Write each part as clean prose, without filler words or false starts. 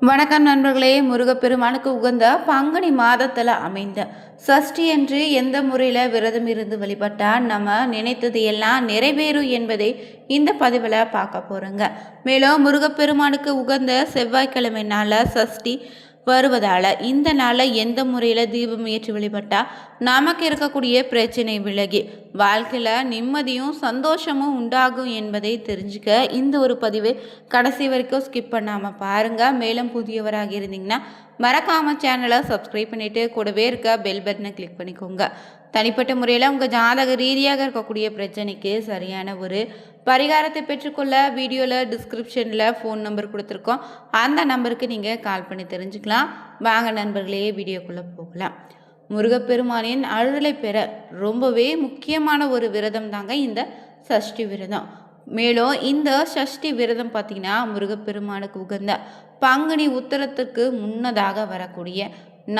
வணக்கம் நண்பர்களே. முருகப்பெருமானுக்கு உகந்த பங்குனி மாதத்தில் அமைந்த சஷ்டி என்று எந்த முறையில் விரதம் இருந்து வழிபட்டால் நம்ம நினைத்தது எல்லாம் நிறைவேறும் என்பதை இந்த பதிவில் பார்க்க போகிறோங்க. மேலும் முருகப்பெருமானுக்கு உகந்த செவ்வாய்க்கிழமை நாளில் சஷ்டி வருவதால் இந்த நாளில் எந்த முறையில் தீபம் ஏற்றி வழிபட்டால் நமக்கு இருக்கக்கூடிய பிரச்சனை விலகி வாழ்க்கையில் நிம்மதியும் சந்தோஷமும் உண்டாகும் என்பதை தெரிஞ்சுக்க இந்த ஒரு பதிவை கடைசி வரைக்கும் ஸ்கிப் பண்ணாமல் பாருங்கள். மேலும் புதியவராக இருந்தீங்கன்னா மறக்காமல் சேனலை சப்ஸ்கிரைப் பண்ணிவிட்டு கூடவே இருக்க பெல் பட்டனை கிளிக் பண்ணிக்கோங்க. தனிப்பட்ட முறையில் உங்கள் ஜாதக ரீதியாக இருக்கக்கூடிய பிரச்சனைக்கு சரியான ஒரு பரிகாரத்தை பெற்றுக்கொள்ள வீடியோவில் டிஸ்கிரிப்ஷனில் ஃபோன் நம்பர் கொடுத்துருக்கோம். அந்த நம்பருக்கு நீங்கள் கால் பண்ணி தெரிஞ்சுக்கலாம். வாங்க நண்பர்களே, வீடியோக்குள்ளே போகலாம். முருகப்பெருமானின் அருளை பெற ரொம்பவே முக்கியமான ஒரு விரதம் தாங்க இந்த சஷ்டி விரதம். மேலும் இந்த சஷ்டி விரதம் பார்த்திங்கன்னா முருகப்பெருமானுக்கு உகந்த பங்குனி உத்தரத்துக்கு முன்னதாக வரக்கூடிய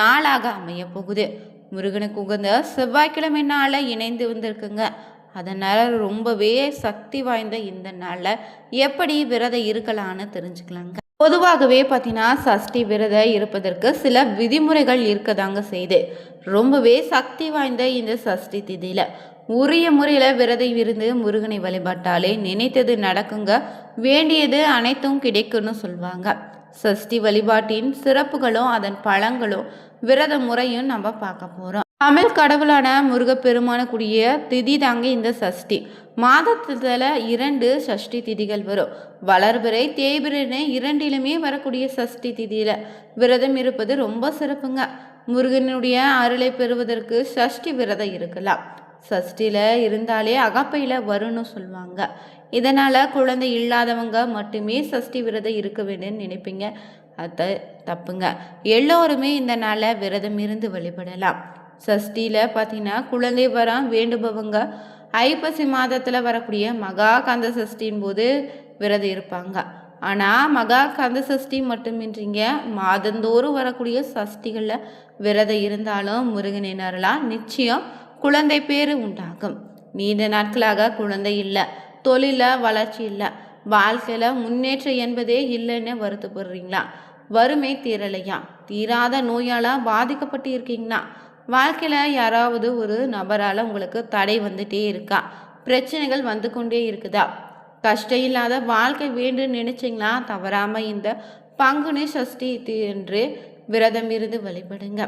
நாளாக அமைய போகுது. முருகனுக்கு உகந்த செவ்வாய்க்கிழமை நாளில் இணைந்து வந்திருக்குங்க. அதனால் ரொம்பவே சக்தி வாய்ந்த இந்த நாளில் எப்படி விரதம் இருக்கலான்னு தெரிஞ்சுக்கலாங்க. பொதுவாகவே பார்த்தீங்கன்னா சஷ்டி விரதம் இருப்பதற்கு சில விதிமுறைகள் இருக்கதாங்க செய்து ரொம்பவே சக்தி வாய்ந்த இந்த சஷ்டி திதியில் உரிய முறையில் விரதம் இருந்து முருகனை வழிபட்டாலே நினைத்தது நடக்குங்க, வேண்டியது அனைத்தும் கிடைக்கும்னு சொல்லுவாங்க. சஷ்டி வழிபாட்டின் சிறப்புகளும் அதன் பழங்களும் விரத முறையும் நம்ம பார்க்க போகிறோம். தமிழ் கடவுளான முருகப்பெருமானுக்குரிய திதி தாங்க இந்த சஷ்டி. மாதத்தில் 2 சஷ்டி திதிகள் வரும். வளர்பிறை தேய்பிறைன்னு இரண்டிலுமே வரக்கூடிய சஷ்டி திதியில் விரதம் இருப்பது ரொம்ப சிறப்புங்க. முருகனுடைய அருளை பெறுவதற்கு சஷ்டி விரதம் இருக்கலாம். சஷ்டியில் இருந்தாலே அகப்பையில் வரும்னு சொல்லுவாங்க. இதனால் குழந்தை இல்லாதவங்க மட்டுமே சஷ்டி விரதம் இருக்க வேண்டும்னு நினைப்பீங்க. அது தப்புங்க. எல்லோருமே இந்த நாளில் விரதம் இருந்து வழிபடலாம். சஷ்டியில் பார்த்தீங்கன்னா குழந்தை வரம் வேண்டுபவங்க ஐப்பசி மாதத்தில் வரக்கூடிய மகா கந்த சஷ்டின் போது விரதம் இருப்பாங்க. ஆனால் மகா கந்த சஷ்டி மட்டுமின்றிங்க மாதந்தோறும் வரக்கூடிய சஷ்டிகளில் விரதம் இருந்தாலும் முருகனின் அருளால் நிச்சயம் குழந்தை பேரு உண்டாகும். நீண்ட நாட்களாக குழந்தை இல்லை, தொழிலில் வளர்ச்சி இல்லை, வாழ்க்கையில் முன்னேற்றம் என்பதே இல்லைன்னு வருத்தப்படுறீங்களா? வறுமை தீரலையா? தீராத நோயால் பாதிக்கப்பட்டு இருக்கீங்களா? வாழ்க்கையில் யாராவது ஒரு நபரால் உங்களுக்கு தடை வந்துட்டே இருக்கா? பிரச்சனைகள் வந்து கொண்டே இருக்குதா? கஷ்டம் இல்லாத வாழ்க்கை வேண்டும் நினைச்சிங்களா? தவறாமல் இந்த பங்குனி சஷ்டி என்று விரதம் இருந்து வழிபடுங்க.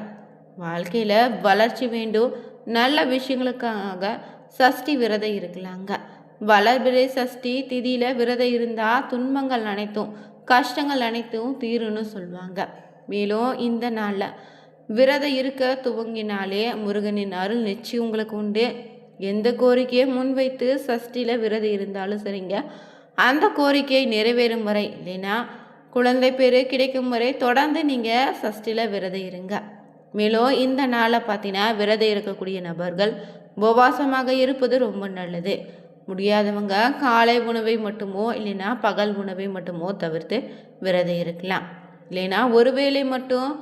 வாழ்க்கையில் வளர்ச்சி வேண்டும், நல்ல விஷயங்களுக்காக சஷ்டி விரதம் இருக்கலாங்க. வளர்பிறை சஷ்டி திதியில் விரதம் இருந்தால் துன்பங்கள் அனைத்தும் கஷ்டங்கள் அனைத்தும் தீருன்னு சொல்லுவாங்க. மேலும் இந்த நாளில் விரதம் இருக்க துவங்கினாலே முருகனின் அருள் நிச்சயம் உங்களுக்கு உண்டு. எந்த கோரிக்கையை முன்வைத்து சஷ்டியில் விரதம் இருந்தாலும் சரிங்க, அந்த கோரிக்கை நிறைவேறும் வரை, இல்லைன்னா குழந்தை பேர் கிடைக்கும் வரை தொடர்ந்து நீங்கள் சஷ்டியில் விரதம் இருங்க. மேலும் இந்த நாளை பார்த்தீங்கன்னா விரதம் இருக்கக்கூடிய நபர்கள் உபவாசமாக இருப்பது ரொம்ப நல்லது. முடியாதவங்க காலை உணவை மட்டுமோ இல்லைன்னா பகல் உணவை மட்டுமோ தவிர்த்து விரதம் இருக்கலாம். இல்லைன்னா ஒருவேளை மட்டும்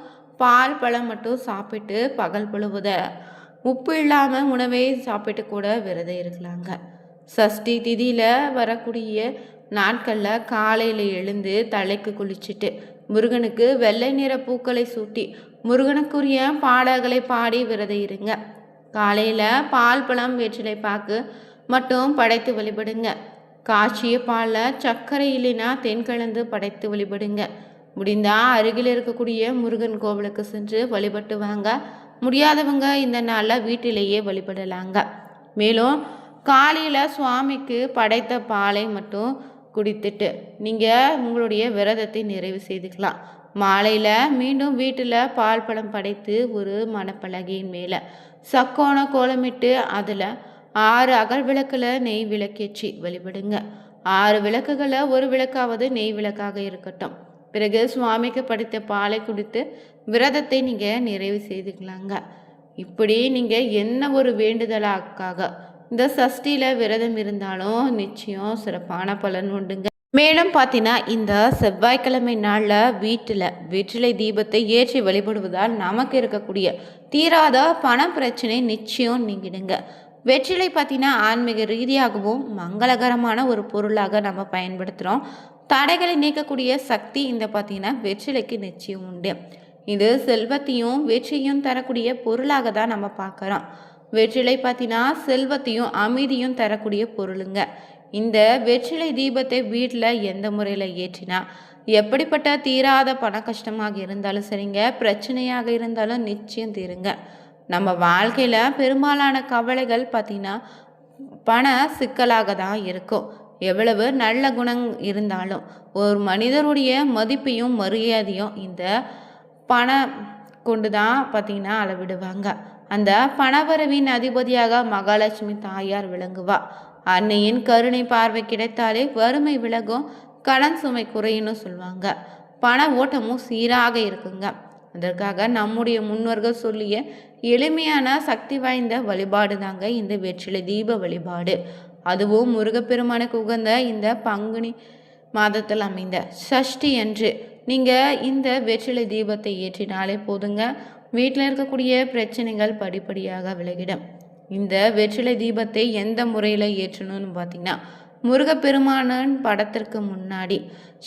பால் பழம் மட்டும் சாப்பிட்டு பகல் பொழுவத உப்பு இல்லாமல் உணவை சாப்பிட்டு கூட விரதம் இருக்கலாங்க. சஷ்டி திதியில் வரக்கூடிய நாட்களில் காலையில் எழுந்து தலைக்கு குளிச்சுட்டு முருகனுக்கு வெள்ளை நிற பூக்களை சூட்டி முருகனுக்குரிய பாடல்களை பாடி விரதம் இருங்க. காலையில் பால் பழம் வெற்றிலை பாக்கு மட்டும் படைத்து வழிபடுங்க. காய்ச்சிய பாலில் சர்க்கரை இல்லைன்னா தென் கலந்து படைத்து வழிபடுங்க. முடிந்தால் அருகில் இருக்கக்கூடிய முருகன் கோவிலுக்கு சென்று வழிபட்டு வாங்க. முடியாதவங்க இந்த நாளில் வீட்டிலேயே வழிபடலாங்க. மேலும் காலையில் சுவாமிக்கு படைத்த பாலை மட்டும் குடித்துட்டு நீங்கள் உங்களுடைய விரதத்தை நிறைவு செய்துக்கலாம். மாலையில் மீண்டும் வீட்டில் பால் பழம் படைத்து ஒரு மணப்பலகையின் மேலே சக்கோண கோலமிட்டு அதில் 6 அகல் விளக்கில் நெய் விளக்கேற்றி வழிபடுங்க. 6 விளக்குகளை ஒரு விளக்காவது நெய் விளக்காக இருக்கட்டும். பிறகு சுவாமிக்கு படைத்த பாலை குடித்து விரதத்தை நீங்கள் நிறைவு செய்துக்கலாங்க. இப்படி நீங்கள் என்ன ஒரு வேண்டுதலாக்காக இந்த சஷ்டியில் விரதம் இருந்தாலும் நிச்சயம் சிறப்பான பலன் உண்டுங்க. மேலும் பார்த்தீங்கன்னா இந்த செவ்வாய்க்கிழமை நாளில் வீட்டில் வெற்றிலை தீபத்தை ஏற்றி வழிபடுவதால் நமக்கு இருக்கக்கூடிய தீராத பண பிரச்சனை நிச்சயம் நீங்கிடுங்க. வெற்றிலை பார்த்தீங்கன்னா ஆன்மீக ரீதியாகவும் மங்களகரமான ஒரு பொருளாக நம்ம பயன்படுத்துகிறோம். தடைகளை நீக்கக்கூடிய சக்தி இந்த பார்த்தீங்கன்னா வெற்றிலைக்கு நிச்சயம் உண்டு. இது செல்வத்தையும் வெற்றியும் தரக்கூடிய பொருளாக தான் நம்ம பார்க்குறோம். வெற்றிலை பார்த்தீங்கன்னா செல்வத்தையும் அமைதியும் தரக்கூடிய பொருளுங்க. இந்த வெற்றிலை தீபத்தை வீட்டில் எந்த முறையில் ஏற்றினா எப்படிப்பட்ட தீராத பண கஷ்டமாக இருந்தாலும் சரிங்க, பிரச்சனையாக இருந்தாலும் நிச்சயம் தீருங்க. நம்ம வாழ்க்கையில் பெரும்பாலான கவலைகள் பார்த்திங்கன்னா பண சிக்கலாக தான் இருக்கும். எவ்வளவு நல்ல குணம் இருந்தாலும் ஒரு மனிதருடைய மதிப்பையும் மரியாதையும் இந்த பணம் கொண்டு தான் பார்த்திங்கன்னா அளவிடுவாங்க. அந்த பணவரவின் அதிபதியாக மகாலட்சுமி தாயார் விளங்குவா. அன்னையின் கருணை பார்வை கிடைத்தாலே வறுமை விலகும், கடன் சுமை குறையும்னு சொல்லுவாங்க. பண ஓட்டமும் சீராக இருக்குங்க. அதற்காக நம்முடைய முன்னோர்கள் சொல்லிய எளிமையான சக்தி வாய்ந்த வழிபாடு தாங்க இந்த வெற்றிலை தீப வழிபாடு. அதுவும் முருகப்பெருமானுக்கு உகந்த இந்த பங்குனி மாதத்தில் அமைந்த சஷ்டி என்று நீங்கள் இந்த வெற்றிலை தீபத்தை ஏற்றினாலே போதுங்க, வீட்டில் இருக்கக்கூடிய பிரச்சனைகள் படிப்படியாக விலகிடும். இந்த வெற்றிலை தீபத்தை எந்த முறையில் ஏற்றணும்னு பார்த்தீங்கன்னா, முருகப்பெருமானன் படத்திற்கு முன்னாடி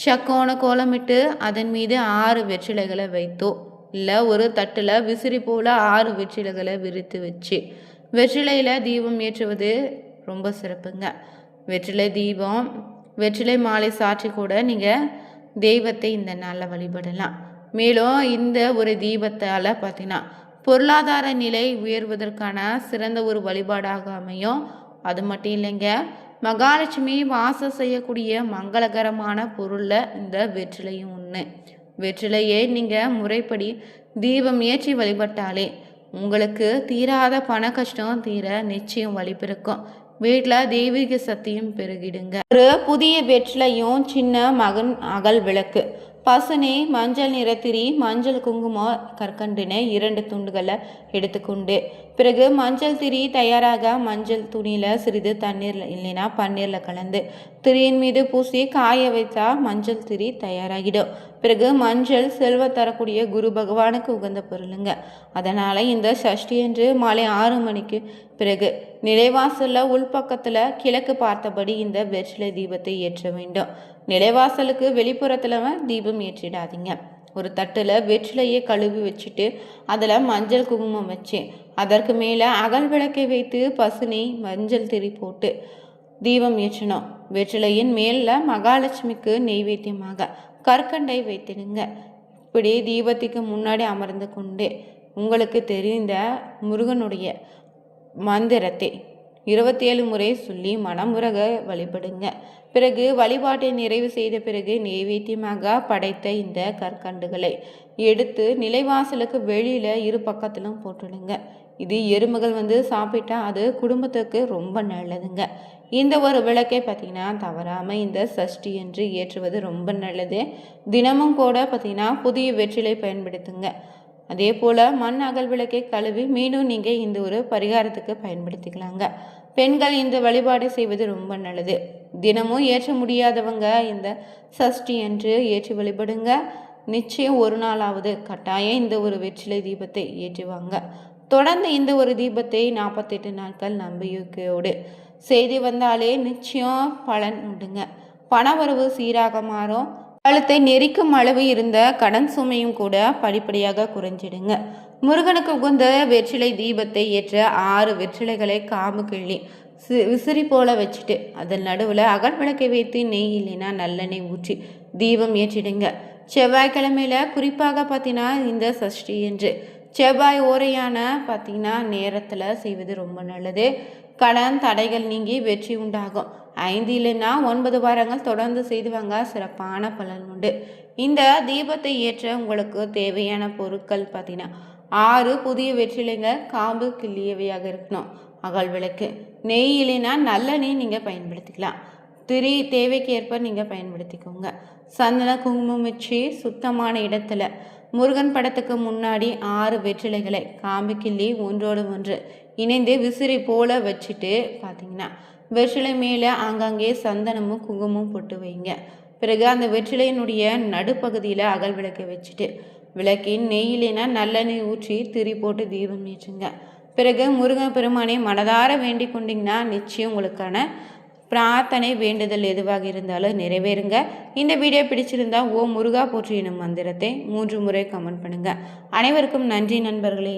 சக்கோண கோலமிட்டு அதன் மீது 6 வெற்றிலைகளை வைத்தோ இல்லை ஒரு தட்டில் விசிறி போல் 6 வெற்றிலைகளை விரித்து வச்சு வெற்றிலையில் தீபம் ஏற்றுவது ரொம்ப சிறப்புங்க. வெற்றிலை தீபம் வெற்றிலை மாலை சாற்றி கூட நீங்கள் தெய்வத்தை இந்த நாளில் வழிபடலாம். மேலும் இந்த ஒரு தீபத்தால் பார்த்தீங்கன்னா பொருளாதார நிலை உயர்வதற்கான சிறந்த ஒரு வழிபாடாக அமையும். அது மட்டும் இல்லைங்க, மகாலட்சுமி வாசம் செய்யக்கூடிய மங்களகரமான பொருளில் இந்த வெற்றிலையும் ஒன்று. வெற்றிலையே நீங்கள் முறைப்படி தீபம் ஏற்றி வழிபட்டாலே உங்களுக்கு தீராத பண கஷ்டம் தீர நிச்சயம் வழி பிறக்கும். வீட்டில் தெய்வீக சக்தியும் பெருகிடுங்க. ஒரு புதிய வெற்றிலையும் சின்ன மகன் அகல் விளக்கு, பசுனை, மஞ்சள் நிறத்திரி, மஞ்சள் குங்குமம் கற்கண்டினை 2 துண்டுகளை எடுத்துக்கொண்டு பிறகு மஞ்சள் திரி தயாராக மஞ்சள் துணியில் சிறிது தண்ணீர் இல்லைன்னா பன்னீரில் கலந்து திரியின் மீது பூசி காய வைத்தா மஞ்சள் திரி தயாராகிடும். பிறகு மஞ்சள் செல்வ தரக்கூடிய குரு பகவானுக்கு உகந்த பொருளுங்க. அதனால் இந்த சஷ்டி என்று மாலை 6 மணிக்கு பிறகு நிலைவாசலில் உள்பக்கத்தில் கிழக்கு பார்த்தபடி இந்த வெற்றிலை தீபத்தை ஏற்ற வேண்டும். நிலைவாசலுக்கு வெளிப்புறத்தில் தீபம் ஏற்றிடாதீங்க. ஒரு தட்டில் வெற்றிலையை கழுவி வச்சுட்டு அதில் மஞ்சள் குங்குமம் வச்சு அதற்கு மேலே அகல் விளக்கை வைத்து பசுனை மஞ்சள் திரி போட்டு தீபம் ஏற்றணும். வெற்றிலையின் மேலில் மகாலட்சுமிக்கு நெய்வேத்தியமாக கற்கண்டை வைத்திடுங்க. இப்படி தீபத்துக்கு முன்னாடி அமர்ந்து கொண்டு உங்களுக்கு தெரிந்த முருகனுடைய மந்திரத்தை 27 முறை சொல்லி மனமுருக வழிபடுங்க. பிறகு வழிபாட்டை நிறைவு செய்த பிறகு நெய்வேத்தியமாக படைத்த இந்த கற்கண்டுகளை எடுத்து நிலைவாசலுக்கு வெளியில் 2 பக்கத்திலும் போட்டுடுங்க. இது எறும்புகள் சாப்பிட்டா அது குடும்பத்துக்கு ரொம்ப நல்லதுங்க. இந்த ஒரு விளக்கை பார்த்திங்கன்னா தவறாமல் இந்த சஷ்டி என்று ஏற்றுவது ரொம்ப நல்லது. தினமும் கூட பார்த்திங்கன்னா புதிய வெற்றிலை பயன்படுத்துங்க. அதே போல் மண் அகல் விளக்கை கழுவி மீண்டும் நீங்கள் இந்த ஒரு பரிகாரத்துக்கு பயன்படுத்திக்கலாங்க. பெண்கள் இந்த வழிபாடு செய்வது ரொம்ப நல்லது. தினமும் ஏற்ற முடியாதவங்க இந்த சஷ்டி என்று ஏற்றி வழிபடுங்க. நிச்சயம் ஒரு நாளாவது கட்டாயம் இந்த ஒரு வெற்றிலை தீபத்தை ஏற்றுவாங்க. தொடர்ந்து இந்த ஒரு தீபத்தை 48 நாட்கள் நம்பிக்கையோடு செய்து வந்தாலே நிச்சயம் பலன் உண்டுங்க. பணவரவு சீராக மாறும். கழுத்தை நெரிக்கும் அளவு இருந்த கடன் சுமையும் கூட படிப்படியாக குறைஞ்சிடுங்க. முருகனுக்கு உகந்த வெற்றிலை தீபத்தை ஏற்ற 6 வெற்றிலைகளை காம்பு கிள்ளி விசிறி போல வச்சுட்டு அதன் நடுவில் அகல் விளக்கை வைத்து நெய் இல்லைன்னா நல்லெண்ணெய் ஊற்றி தீபம் ஏற்றிடுங்க. செவ்வாய்க்கிழமையில குறிப்பாக பார்த்தீங்கன்னா இந்த சஷ்டி என்று செவ்வாய் ஓரையான பார்த்தீங்கன்னா நேரத்தில் செய்வது ரொம்ப நல்லது. கடன் தடைகள் நீங்கி வெற்றி உண்டாகும். 5 இல்லைன்னா 9 வாரங்கள் தொடர்ந்து செய்துவாங்க, சிறப்பான பலன் உண்டு. இந்த தீபத்தை ஏற்ற உங்களுக்கு தேவையான பொருட்கள் பார்த்தீங்கன்னா 6 புதிய வெற்றிலைங்க காம்பு கிள்ளியவையாக இருக்கணும். அகல் விளக்கு, நெய் இல்லைன்னா நல்லெண்ணெய் நீங்கள் பயன்படுத்திக்கலாம். திரி தேவைக்கு ஏற்ப நீங்கள் பயன்படுத்திக்கோங்க. சந்தன குங்குமம் வச்சு சுத்தமான இடத்துல முருகன் படத்துக்கு முன்னாடி 6 வெற்றிலைகளை காம்பு கிள்ளி ஒன்றோடு ஒன்று இணைந்து விசிறி போல வச்சுட்டு பார்த்தீங்கன்னா வெற்றிலை மேலே ஆங்காங்கே சந்தனமும் குங்குமமும் போட்டு வைங்க. பிறகு அந்த வெற்றிலையினுடைய நடுப்பகுதியில் அகல் விளக்கை வச்சுட்டு விளக்கின் நெய்யிலேனா நல்லெண்ணெய் ஊற்றி திரி போட்டு தீபம் ஏற்றுங்க. பிறகு முருகன் பெருமானை மனதார வேண்டிக் கொண்டீங்கன்னா நிச்சயம் உங்களுக்கான பிரார்த்தனை வேண்டுதல் எதுவாக இருந்தாலும் நிறைவேறுங்க. இந்த வீடியோ பிடிச்சிருந்தா ஓ முருகா போற்றி எனும் மந்திரத்தை 3 முறை கமெண்ட் பண்ணுங்க. அனைவருக்கும் நன்றி நண்பர்களே.